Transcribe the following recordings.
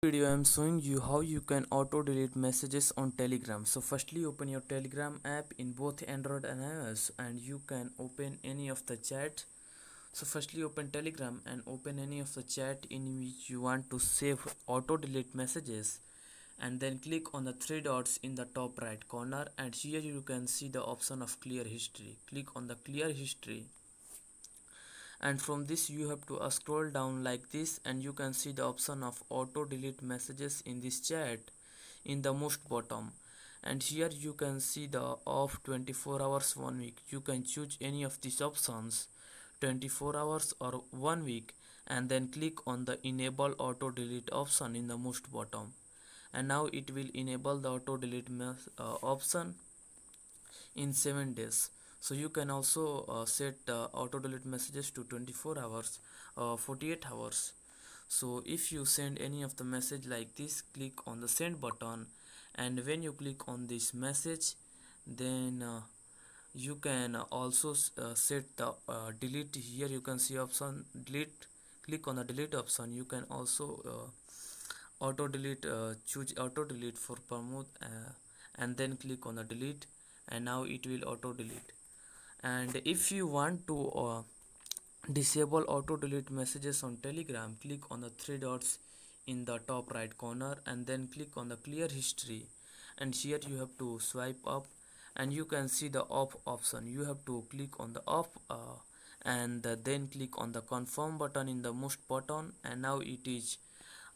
Video I am showing you how you can auto delete messages on Telegram. So firstly open your Telegram app in both Android and iOS and you can open any of the chat. So firstly open Telegram and open any of the chat in which you want to save auto delete messages, and then click on the three dots in the top right corner, and here you can see the option of clear history. Click on the clear history, and from this you have to scroll down like this, and you can see the option of auto delete messages in this chat in the most bottom, and here you can see the off 24 hours 1 week. You can choose any of these options, 24 hours or 1 week, and then click on the enable auto delete option in the most bottom, and now it will enable the auto delete option in 7 days. So you can also set auto delete messages to 24 hours, 48 hours. So if you send any of the message like this, click on the send button, and when you click on this message, then you can also set the delete. Here you can see option delete. Click on the delete option. You can also auto delete, choose auto delete for promote, and then click on the delete, and now it will auto delete. And if you want to disable auto delete messages on Telegram, click on the three dots in the top right corner, and then click on the clear history, and here you have to swipe up, and you can see the off option. You have to click on the off, and then click on the confirm button in the most bottom, and now it is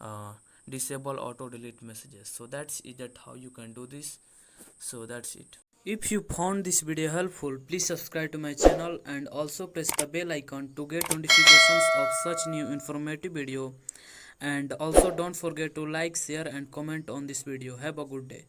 uh, disable auto delete messages. So that's it, that how you can do this. So that's it. If you found this video helpful, please subscribe to my channel and also press the bell icon to get notifications of such new informative video. And also don't forget to like, share and comment on this video. Have a good day.